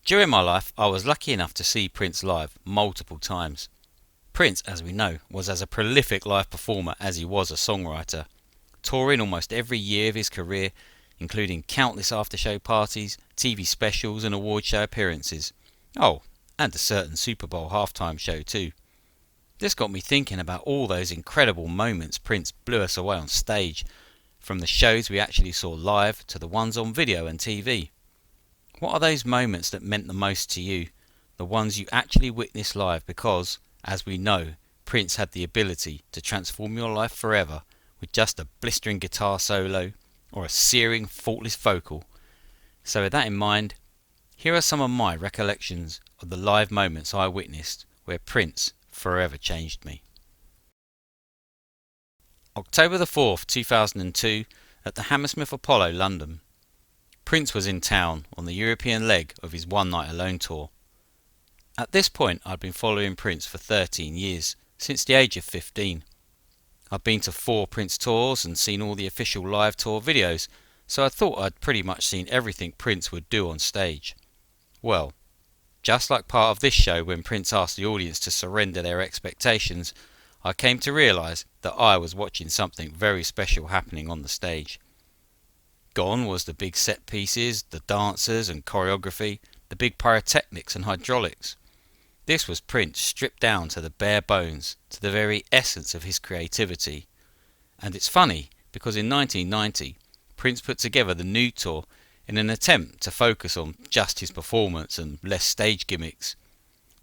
During my life, I was lucky enough to see Prince live multiple times. Prince, as we know, was as a prolific live performer as he was a songwriter, touring almost every year of his career, including countless after-show parties, TV specials and award show appearances. Oh, and a certain Super Bowl halftime show too. This got me thinking about all those incredible moments Prince blew us away on stage, from the shows we actually saw live to the ones on video and TV. What are those moments that meant the most to you? The ones you actually witnessed live because, as we know, Prince had the ability to transform your life forever with just a blistering guitar solo or a searing, faultless vocal. So with that in mind, here are some of my recollections of the live moments I witnessed where Prince forever changed me. October the 4th, 2002, at the Hammersmith Apollo, London. Prince was in town on the European leg of his One Night Alone tour. At this point I'd been following Prince for 13 years, since the age of 15. I'd been to 4 Prince tours and seen all the official live tour videos, so I thought I'd pretty much seen everything Prince would do on stage. Well, just like part of this show when Prince asked the audience to surrender their expectations, I came to realise that I was watching something very special happening on the stage. Gone was the big set pieces, the dancers and choreography, the big pyrotechnics and hydraulics. This was Prince stripped down to the bare bones, to the very essence of his creativity. And it's funny, because in 1990, Prince put together the Nude Tour in an attempt to focus on just his performance and less stage gimmicks.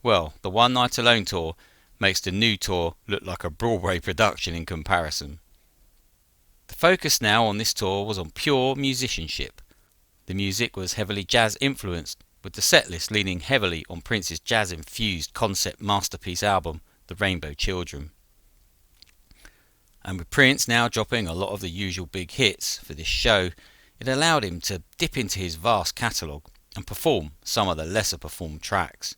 Well, the One Night Alone tour makes the Nude Tour look like a Broadway production in comparison. The focus now on this tour was on pure musicianship. The music was heavily jazz influenced, with the setlist leaning heavily on Prince's jazz-infused concept masterpiece album, The Rainbow Children. And with Prince now dropping a lot of the usual big hits for this show, it allowed him to dip into his vast catalogue and perform some of the lesser performed tracks.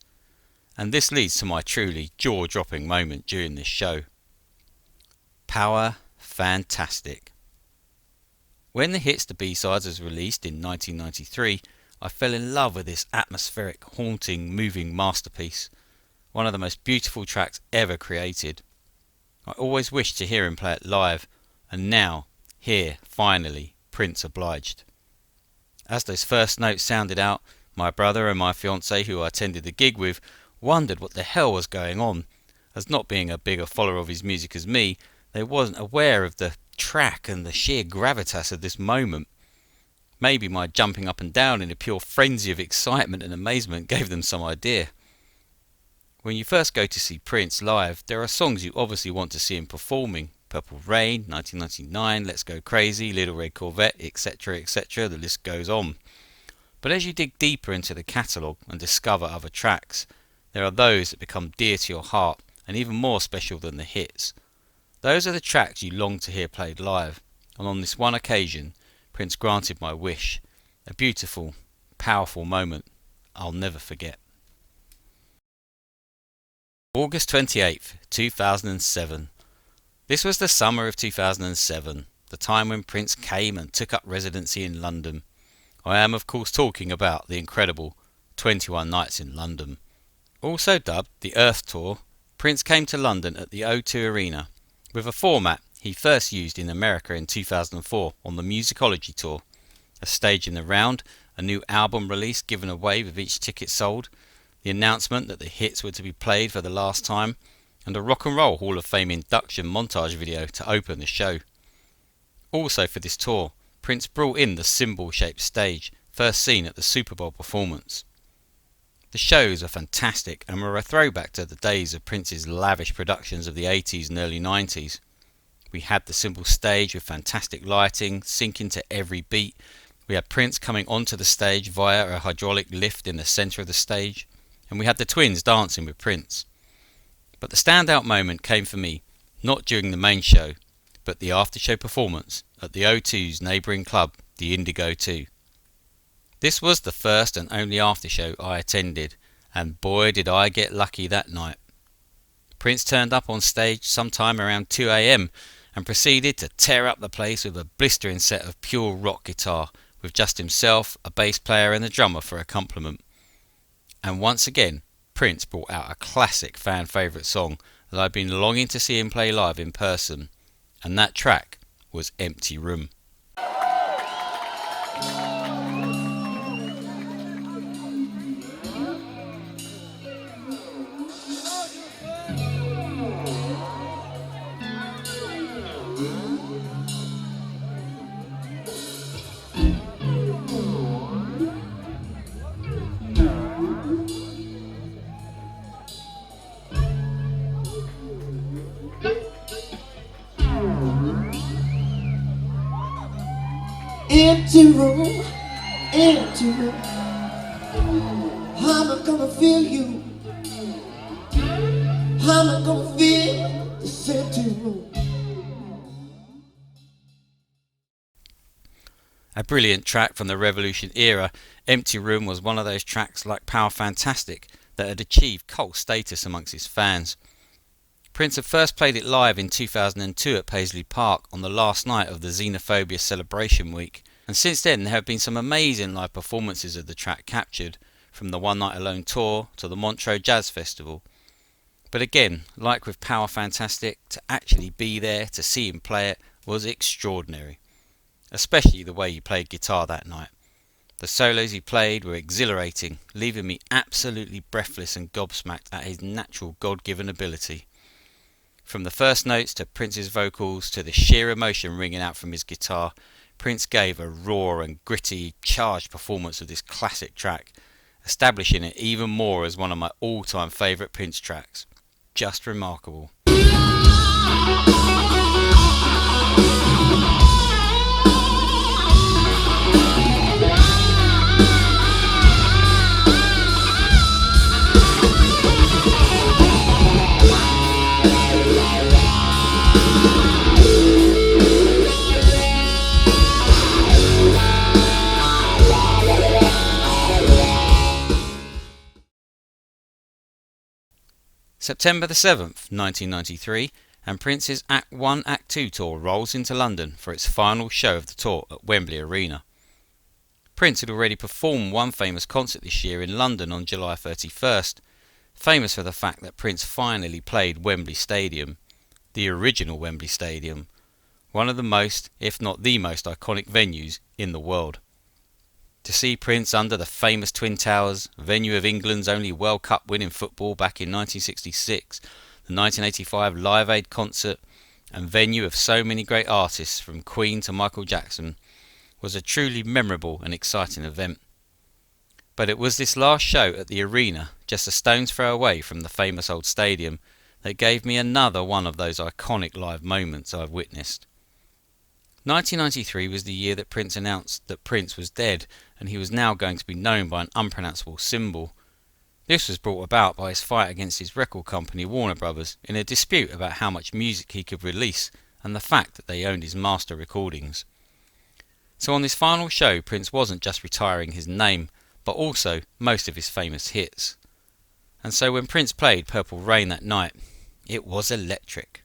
And this leads to my truly jaw-dropping moment during this show. Power fantastic. When the Hits to B-Sides was released in 1993, I fell in love with this atmospheric, haunting, moving masterpiece, one of the most beautiful tracks ever created. I always wished to hear him play it live, and now, here, finally, Prince obliged. As those first notes sounded out, my brother and my fiancée, who I attended the gig with, wondered what the hell was going on, as not being a bigger follower of his music as me, they wasn't aware of the track and the sheer gravitas of this moment. Maybe my jumping up and down in a pure frenzy of excitement and amazement gave them some idea. When you first go to see Prince live, there are songs you obviously want to see him performing. Purple Rain, 1999, Let's Go Crazy, Little Red Corvette, etc, etc, the list goes on. But as you dig deeper into the catalogue and discover other tracks, there are those that become dear to your heart and even more special than the hits. Those are the tracks you long to hear played live, and on this one occasion, Prince granted my wish, a beautiful, powerful moment I'll never forget. August 28th, 2007. This was the summer of 2007, the time when Prince came and took up residency in London. I am of course talking about the incredible 21 Nights in London. Also dubbed the Earth Tour, Prince came to London at the O2 Arena, with a format he first used in America in 2004 on the Musicology Tour, a stage in the round, a new album release given away with each ticket sold, the announcement that the hits were to be played for the last time, and a Rock and Roll Hall of Fame induction montage video to open the show. Also for this tour, Prince brought in the cymbal-shaped stage, first seen at the Super Bowl performance. The shows are fantastic and were a throwback to the days of Prince's lavish productions of the 80s and early 90s. We had the cymbal stage with fantastic lighting, syncing to every beat. We had Prince coming onto the stage via a hydraulic lift in the centre of the stage, and we had the twins dancing with Prince. But the standout moment came for me, not during the main show, but the after-show performance at the O2's neighbouring club, the Indigo 2. This was the first and only after-show I attended, and boy did I get lucky that night. Prince turned up on stage sometime around 2 a.m. and proceeded to tear up the place with a blistering set of pure rock guitar, with just himself, a bass player and a drummer for accompaniment. And once again, Prince brought out a classic fan favourite song that I've been longing to see him play live in person, and that track was Empty Room. Empty room, empty room. How am I gonna feel you? How am I gonna feel this empty room? A brilliant track from the Revolution era, Empty Room was one of those tracks like Power Fantastic that had achieved cult status amongst his fans. Prince had first played it live in 2002 at Paisley Park on the last night of the Xenophobia Celebration Week, and since then there have been some amazing live performances of the track captured, from the One Night Alone tour to the Montreux Jazz Festival. But again, like with Power Fantastic, to actually be there to see him play it was extraordinary, especially the way he played guitar that night. The solos he played were exhilarating, leaving me absolutely breathless and gobsmacked at his natural God-given ability. From the first notes to Prince's vocals to the sheer emotion ringing out from his guitar, Prince gave a raw and gritty, charged performance of this classic track, establishing it even more as one of my all-time favourite Prince tracks. Just remarkable. September the 7th, 1993, and Prince's Act 1 Act 2 tour rolls into London for its final show of the tour at Wembley Arena. Prince had already performed one famous concert this year in London on July 31st, famous for the fact that Prince finally played Wembley Stadium, the original Wembley Stadium, one of the most, if not the most iconic venues in the world. To see Prince under the famous Twin Towers, venue of England's only World Cup winning football back in 1966, the 1985 Live Aid concert, and venue of so many great artists from Queen to Michael Jackson, was a truly memorable and exciting event. But it was this last show at the arena, just a stone's throw away from the famous old stadium, that gave me another one of those iconic live moments I've witnessed. 1993 was the year that Prince announced that Prince was dead and he was now going to be known by an unpronounceable symbol. This was brought about by his fight against his record company Warner Brothers in a dispute about how much music he could release and the fact that they owned his master recordings. So on this final show, Prince wasn't just retiring his name, but also most of his famous hits. And so when Prince played Purple Rain that night, it was electric.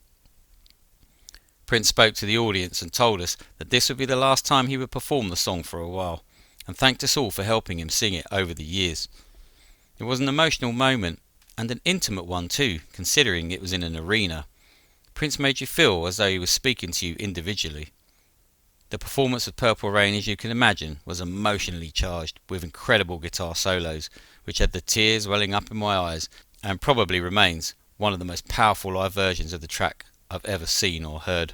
Prince spoke to the audience and told us that this would be the last time he would perform the song for a while, and thanked us all for helping him sing it over the years. It was an emotional moment, and an intimate one too, considering it was in an arena. Prince made you feel as though he was speaking to you individually. The performance of Purple Rain, as you can imagine, was emotionally charged, with incredible guitar solos, which had the tears welling up in my eyes, and probably remains one of the most powerful live versions of the track I've ever seen or heard.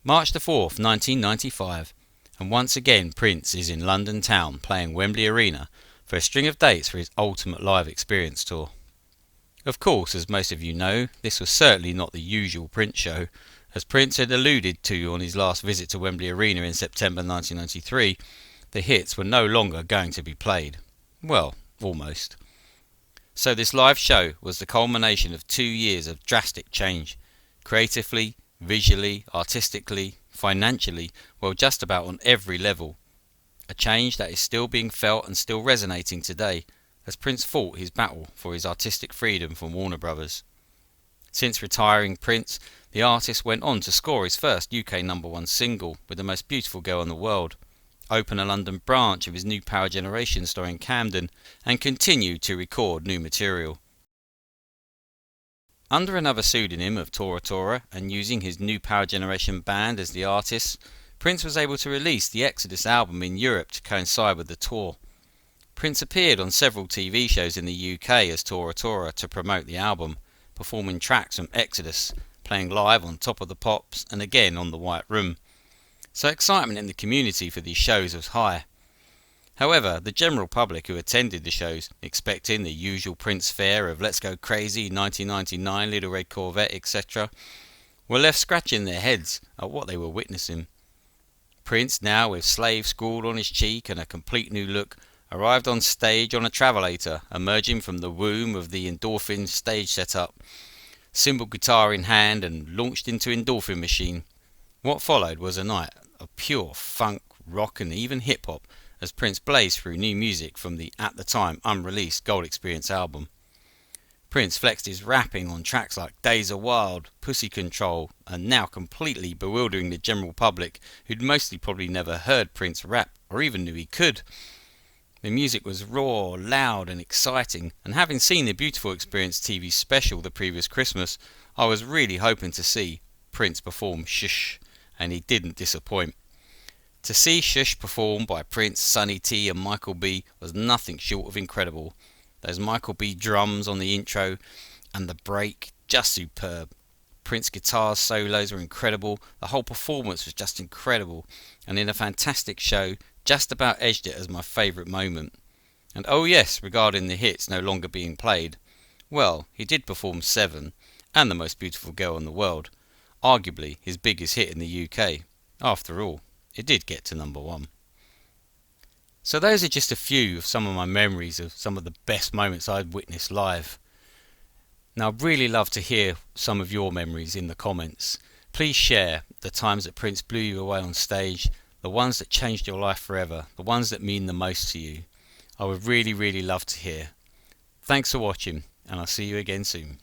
March the 4th, 1995, and once again Prince is in London town playing Wembley Arena for a string of dates for his Ultimate Live Experience tour. Of course, as most of you know, this was certainly not the usual Prince show. As Prince had alluded to on his last visit to Wembley Arena in September 1993, the hits were no longer going to be played. Well, almost. So this live show was the culmination of 2 years of drastic change, creatively, visually, artistically, financially, well, just about on every level. A change that is still being felt and still resonating today, as Prince fought his battle for his artistic freedom from Warner Brothers. Since retiring Prince, the artist went on to score his first UK #1 single with The Most Beautiful Girl in the World, open a London branch of his New Power Generation store in Camden, and continued to record new material. Under another pseudonym of Tora Tora, and using his New Power Generation band as the artist, Prince was able to release the Exodus album in Europe to coincide with the tour. Prince appeared on several TV shows in the UK as Tora Tora to promote the album, performing tracks from Exodus, playing live on Top of the Pops and again on The White Room. So excitement in the community for these shows was high. However, the general public who attended the shows, expecting the usual Prince fare of Let's Go Crazy, 1999, Little Red Corvette, etc., were left scratching their heads at what they were witnessing. Prince, now with Slave scrawled on his cheek and a complete new look, arrived on stage on a travelator, emerging from the womb of the Endorphin stage setup, cymbal guitar in hand, and launched into Endorphin Machine. What followed was a night of pure funk, rock and even hip-hop as Prince blazed through new music from the, at the time, unreleased Gold Experience album. Prince flexed his rapping on tracks like Days Are Wild, Pussy Control, and now completely bewildering the general public who'd mostly probably never heard Prince rap or even knew he could. The music was raw, loud and exciting, and having seen the Beautiful Experience TV special the previous Christmas, I was really hoping to see Prince perform Shush, and he didn't disappoint. To see Shush performed by Prince, Sonny T and Michael B was nothing short of incredible. Those Michael B drums on the intro and the break, just superb. Prince guitar solos were incredible, the whole performance was just incredible, and in a fantastic show, just about edged it as my favourite moment. And oh yes, regarding the hits no longer being played, well, he did perform Seven and The Most Beautiful Girl in the World, arguably his biggest hit in the UK. After all, it did get to number 1. So those are just a few of some of my memories of some of the best moments I've witnessed live. Now I'd really love to hear some of your memories in the comments. Please share the times that Prince blew you away on stage, the ones that changed your life forever, the ones that mean the most to you. I would really love to hear. Thanks for watching, and I'll see you again soon.